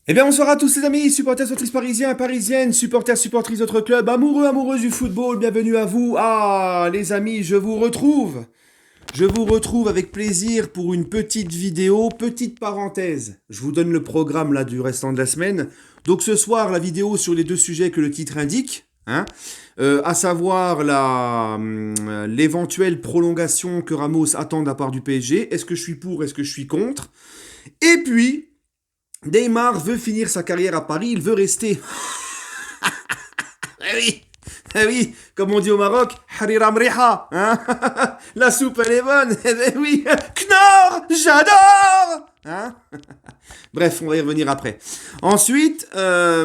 Eh bien, bonsoir à tous les amis, supporters, supportrices parisiens, parisiennes, supporters, supportrices d'autres clubs, amoureux, amoureuses du football, bienvenue à vous. Ah, les amis, je vous retrouve. Je vous retrouve avec plaisir pour une petite vidéo, petite parenthèse. Je vous donne le programme là du restant de la semaine. Donc ce soir, la vidéo sur les deux sujets que le titre indique, à savoir l'éventuelle prolongation que Ramos attend de la part du PSG. Est-ce que je suis pour, est-ce que je suis contre? Et puis, Neymar veut finir sa carrière à Paris, il veut rester. Eh oui, eh oui, comme on dit au Maroc, Hariram Riha, hein. La soupe elle est bonne, eh ben oui, Knorr, j'adore, hein. Bref, on va y revenir après. Ensuite, qu'est-ce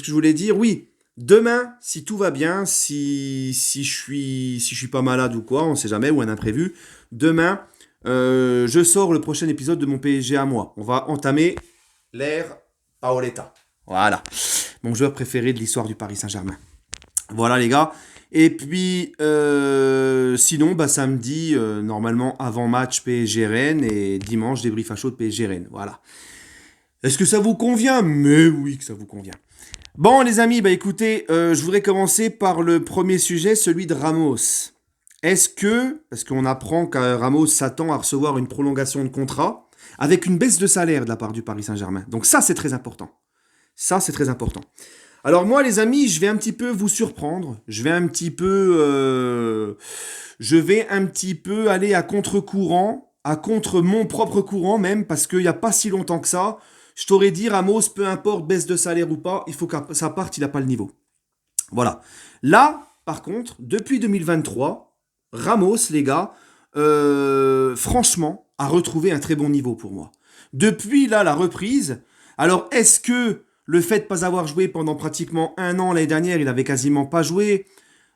que je voulais dire? Oui, demain, si tout va bien, si je suis pas malade ou quoi, on sait jamais, ou un imprévu, demain, je sors le prochain épisode de mon PSG à moi. On va entamer l'ère Paoletta. Voilà. Mon joueur préféré de l'histoire du Paris Saint-Germain. Voilà les gars. Et puis, sinon, samedi, normalement, avant-match PSG Rennes et dimanche, débrief à chaud de PSG Rennes. Voilà. Est-ce que ça vous convient? Mais oui que ça vous convient. Bon les amis, écoutez, je voudrais commencer par le premier sujet, celui de Ramos. Parce qu'on apprend que Ramos s'attend à recevoir une prolongation de contrat avec une baisse de salaire de la part du Paris Saint-Germain. Donc ça, c'est très important. Ça, c'est très important. Alors moi, les amis, je vais un petit peu vous surprendre. Je vais un petit peu aller à contre-courant, à contre mon propre courant même, parce qu'il n'y a pas si longtemps que ça, je t'aurais dit, Ramos, peu importe, baisse de salaire ou pas, il faut que ça parte, il n'a pas le niveau. Voilà. Là, par contre, depuis 2023, Ramos, les gars, franchement, a retrouvé un très bon niveau pour moi. Depuis là, la reprise, alors est-ce que le fait de ne pas avoir joué pendant pratiquement un an l'année dernière, il avait quasiment pas joué.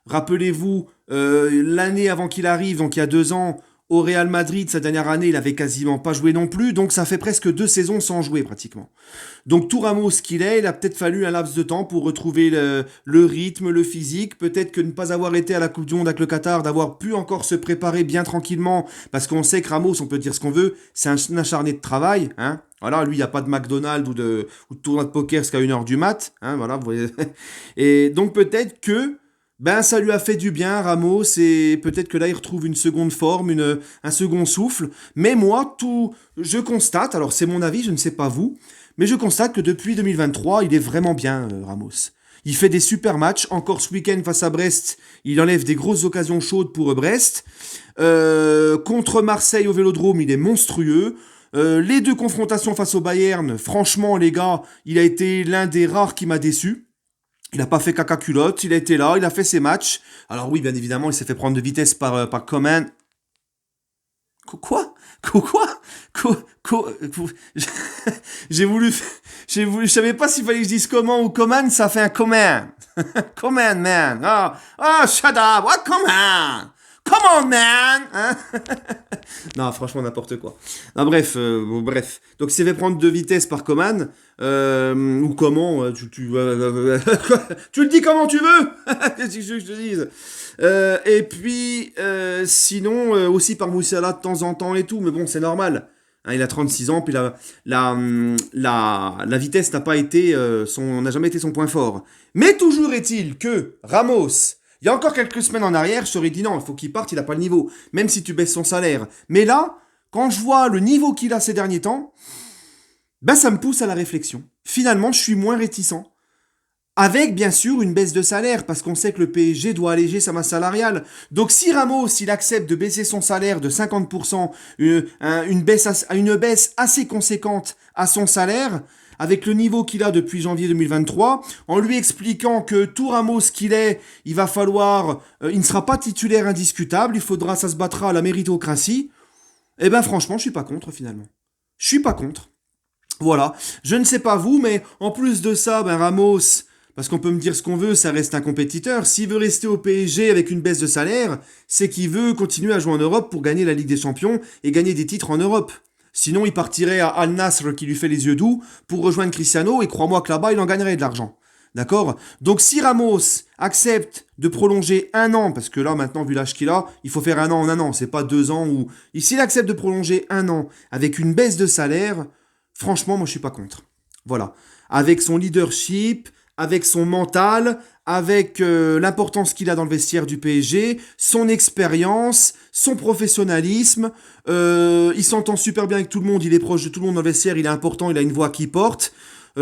Rappelez-vous, l'année avant qu'il arrive, donc il y a 2 ans, au Real Madrid, sa dernière année, il avait quasiment pas joué non plus, donc ça fait presque 2 saisons sans jouer pratiquement. Donc tout Ramos qu'il est, il a peut-être fallu un laps de temps pour retrouver le rythme, le physique, peut-être que ne pas avoir été à la Coupe du Monde avec le Qatar, d'avoir pu encore se préparer bien tranquillement, parce qu'on sait que Ramos, on peut dire ce qu'on veut, c'est un acharné de travail, hein. Voilà, lui, il n'y a pas de McDonald's ou de tournoi de poker jusqu'à 1h du mat, hein, voilà, vous voyez. Et donc peut-être que ça lui a fait du bien, Ramos, et peut-être que là, il retrouve une seconde forme, un second souffle. Mais moi, je constate, alors c'est mon avis, je ne sais pas vous, mais je constate que depuis 2023, il est vraiment bien, Ramos. Il fait des super matchs. Encore ce week-end face à Brest, il enlève des grosses occasions chaudes pour Brest. Contre Marseille au Vélodrome, il est monstrueux. Les deux confrontations face au Bayern, franchement, les gars, il a été l'un des rares qui m'a déçu. Il n'a pas fait caca culotte, il a été là, il a fait ses matchs. Alors oui, bien évidemment, il s'est fait prendre de vitesse par Coman. Quoi? Quoi? J'ai voulu, je savais pas s'il fallait que je dise comment ou Coman, ça fait un Coman. Coman, man. Shut up. What Coman? Come on, man! Hein. Non, franchement, n'importe quoi. Non, bref, bref. Donc, il s'est fait prendre de vitesse par Coman. Ou comment, tu le dis comment tu veux. Qu'est-ce que je te dise? Et puis, sinon, aussi par Moussala de temps en temps et tout. Mais bon, c'est normal. Hein, il a 36 ans, puis la vitesse n'a pas été n'a jamais été son point fort. Mais toujours est-il que Ramos, il y a encore quelques semaines en arrière, je t'aurais dit non, il faut qu'il parte, il n'a pas le niveau, même si tu baisses son salaire. Mais là, quand je vois le niveau qu'il a ces derniers temps, ça me pousse à la réflexion. Finalement, je suis moins réticent. Avec, bien sûr, une baisse de salaire, parce qu'on sait que le PSG doit alléger sa masse salariale. Donc, si Ramos, il accepte de baisser son salaire de 50%, une baisse assez conséquente à son salaire, avec le niveau qu'il a depuis janvier 2023, en lui expliquant que tout Ramos qu'il est, il va falloir, il ne sera pas titulaire indiscutable, ça se battra à la méritocratie, franchement, je suis pas contre, finalement. Je suis pas contre. Voilà. Je ne sais pas vous, mais en plus de ça, Ramos, parce qu'on peut me dire ce qu'on veut, ça reste un compétiteur. S'il veut rester au PSG avec une baisse de salaire, c'est qu'il veut continuer à jouer en Europe pour gagner la Ligue des Champions et gagner des titres en Europe. Sinon, il partirait à Al Nassr qui lui fait les yeux doux pour rejoindre Cristiano et crois-moi que là-bas, il en gagnerait de l'argent. D'accord? Donc si Ramos accepte de prolonger un an, parce que là maintenant vu l'âge qu'il a, il faut faire un an en un an, c'est pas 2 ans ou... Et s'il accepte de prolonger un an avec une baisse de salaire, franchement, moi, je suis pas contre. Voilà. Avec son leadership, avec son mental, avec l'importance qu'il a dans le vestiaire du PSG, son expérience, son professionnalisme, il s'entend super bien avec tout le monde, il est proche de tout le monde dans le vestiaire, il est important, il a une voix qui porte,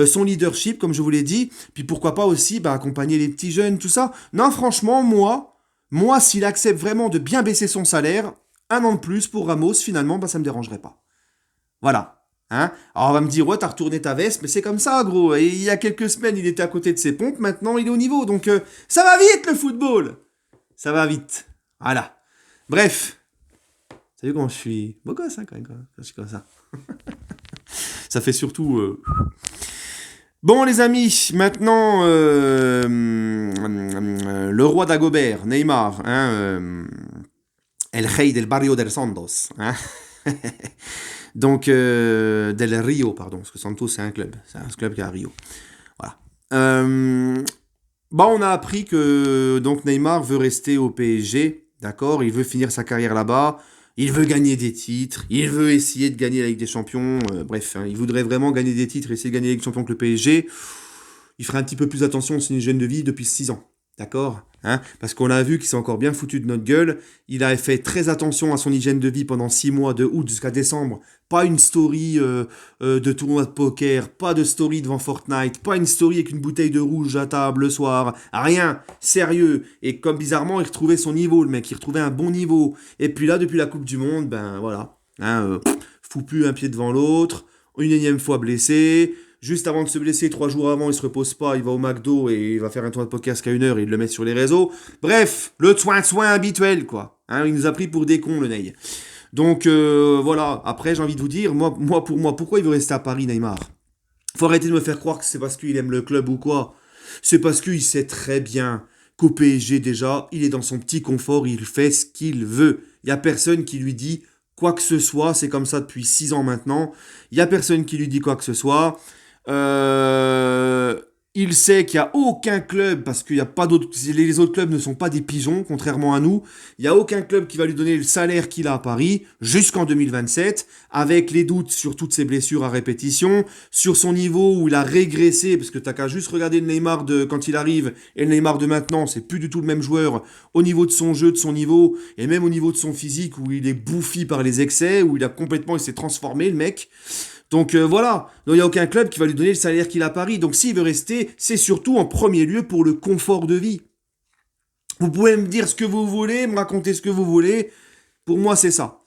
son leadership, comme je vous l'ai dit, puis pourquoi pas aussi accompagner les petits jeunes, tout ça. Non, franchement, moi, s'il accepte vraiment de bien baisser son salaire, un an de plus pour Ramos, finalement, ça me dérangerait pas. Voilà. Hein. Alors on va me dire, ouais, t'as retourné ta veste, mais c'est comme ça, gros. Et il y a quelques semaines, il était à côté de ses pompes, maintenant il est au niveau. Donc ça va vite le football. Ça va vite. Voilà. Bref. Vous savez comment je suis beau gosse, hein, quand même, quand je suis comme ça. Ça fait surtout... Bon, les amis, maintenant, le roi d'Agobert, Neymar, hein, El Rey del Barrio del Santos, hein. Donc, del Rio, pardon, parce que Santos, c'est un club qui est à Rio. Voilà. On a appris que donc Neymar veut rester au PSG, d'accord, il veut finir sa carrière là-bas, il veut gagner des titres, il veut essayer de gagner la Ligue des Champions, bref, hein, il voudrait vraiment gagner des titres, essayer de gagner la Ligue des Champions avec le PSG. Il ferait un petit peu plus attention à son hygiène de vie depuis 6 ans. D'accord, hein, parce qu'on a vu qu'il s'est encore bien foutu de notre gueule. Il a fait très attention à son hygiène de vie pendant 6 mois, de août jusqu'à décembre. Pas une story de tournoi de poker, pas de story devant Fortnite, pas une story avec une bouteille de rouge à table le soir. Rien, sérieux. Et comme bizarrement, il retrouvait son niveau, le mec. Il retrouvait un bon niveau. Et puis là, depuis la Coupe du Monde, ben voilà. Hein, fout plus un pied devant l'autre. Une énième fois blessé. Juste avant de se blesser, 3 jours avant, il se repose pas, il va au McDo et il va faire un tour de poker jusqu'à 1 heure et il le met sur les réseaux. Bref, le soin habituel, quoi. Hein, il nous a pris pour des cons, le Ney. Donc, voilà. Après, j'ai envie de vous dire, pour moi, pourquoi il veut rester à Paris, Neymar? Faut arrêter de me faire croire que c'est parce qu'il aime le club ou quoi. C'est parce qu'il sait très bien qu'au PSG, déjà, il est dans son petit confort, il fait ce qu'il veut. Il y a personne qui lui dit quoi que ce soit, c'est comme ça depuis 6 ans maintenant. Il y a personne qui lui dit quoi que ce soit. Il sait qu'il n'y a aucun club, parce qu'il y a pas d'autres, les autres clubs ne sont pas des pigeons, contrairement à nous. Il n'y a aucun club qui va lui donner le salaire qu'il a à Paris jusqu'en 2027, avec les doutes sur toutes ses blessures à répétition, sur son niveau où il a régressé, parce que t'as qu'à juste regarder le Neymar de quand il arrive et le Neymar de maintenant, c'est plus du tout le même joueur au niveau de son jeu, de son niveau, et même au niveau de son physique où il est bouffi par les excès, où il s'est transformé le mec. Donc voilà, il n'y a aucun club qui va lui donner le salaire qu'il a à Paris. Donc s'il veut rester, c'est surtout en premier lieu pour le confort de vie. Vous pouvez me dire ce que vous voulez, me raconter ce que vous voulez. Pour moi, c'est ça.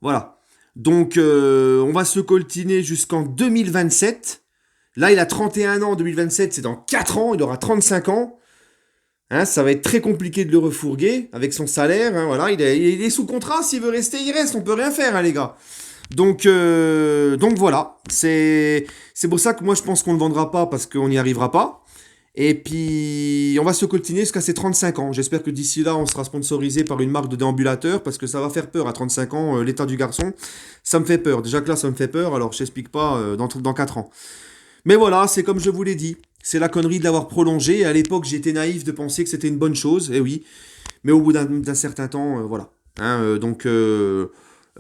Voilà. Donc on va se coltiner jusqu'en 2027. Là, il a 31 ans en 2027, c'est dans 4 ans, il aura 35 ans. Hein, ça va être très compliqué de le refourguer avec son salaire. Hein, voilà, il est sous contrat, s'il veut rester, il reste. On peut rien faire, hein, les gars. Donc voilà, c'est pour ça que moi je pense qu'on ne le vendra pas parce qu'on n'y arrivera pas. Et puis on va se coltiner jusqu'à ses 35 ans. J'espère que d'ici là on sera sponsorisé par une marque de déambulateur parce que ça va faire peur à 35 ans, l'état du garçon. Ça me fait peur. Déjà que là ça me fait peur, alors je t'explique pas dans 4 ans. Mais voilà, c'est comme je vous l'ai dit. C'est la connerie de l'avoir prolongé. À l'époque j'étais naïf de penser que c'était une bonne chose, et oui. Mais au bout d'un certain temps, voilà. Hein,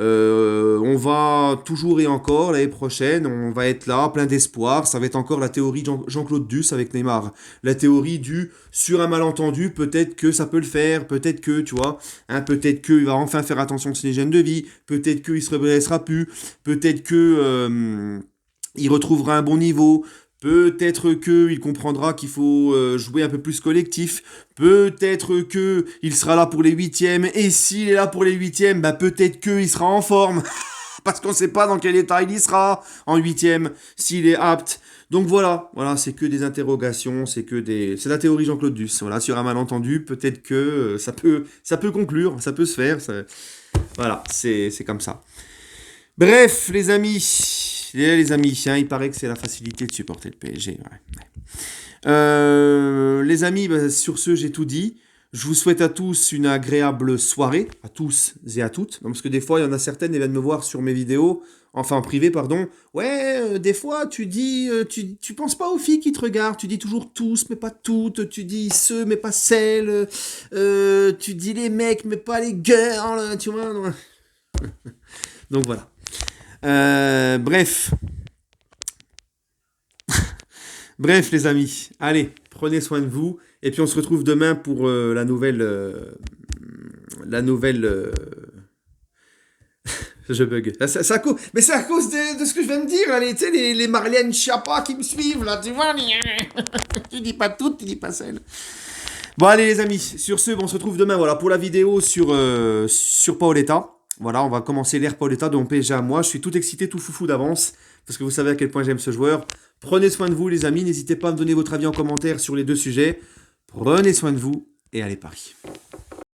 on va toujours et encore l'année prochaine, on va être là, plein d'espoir. Ça va être encore la théorie de Jean-Claude Duss avec Neymar. La théorie du sur un malentendu, peut-être que ça peut le faire, peut-être que, tu vois, hein, peut-être qu'il va enfin faire attention à son hygiène de vie, peut-être qu'il se blessera plus, peut-être que il retrouvera un bon niveau. Peut-être que il comprendra qu'il faut jouer un peu plus collectif. Peut-être que il sera là pour les huitièmes. Et s'il est là pour les huitièmes, bah peut-être qu'il sera en forme. Parce qu'on ne sait pas dans quel état il y sera en huitième, s'il est apte. Donc voilà, c'est que des interrogations, c'est la théorie Jean-Claude Duss. Voilà, sur un malentendu, peut-être que ça peut conclure, ça peut se faire. Voilà, c'est comme ça. Bref, les amis, hein, il paraît que c'est la facilité de supporter le PSG. Ouais. Les amis, sur ce, j'ai tout dit. Je vous souhaite à tous une agréable soirée, à tous et à toutes. Parce que des fois, il y en a certaines qui viennent me voir sur mes vidéos, enfin en privé, pardon. Ouais, des fois, tu dis, tu penses pas aux filles qui te regardent. Tu dis toujours tous, mais pas toutes. Tu dis ceux, mais pas celles. Tu dis les mecs, mais pas les girls. Tu vois. Donc voilà. Bref. Bref, les amis, allez, prenez soin de vous. Et puis on se retrouve demain pour la nouvelle... je bug. Mais c'est à cause de ce que je viens de dire, là, tu sais, les Marlène Schiappa qui me suivent, là, tu vois. Tu dis pas toutes, tu dis pas celles. Bon, allez, les amis, sur ce, on se retrouve demain, voilà, pour la vidéo sur Paoletta. Voilà, on va commencer l'ère Paoletta de mon PSG à moi. Je suis tout excité, tout foufou d'avance, parce que vous savez à quel point j'aime ce joueur. Prenez soin de vous, les amis. N'hésitez pas à me donner votre avis en commentaire sur les deux sujets. Prenez soin de vous, et allez, Paris.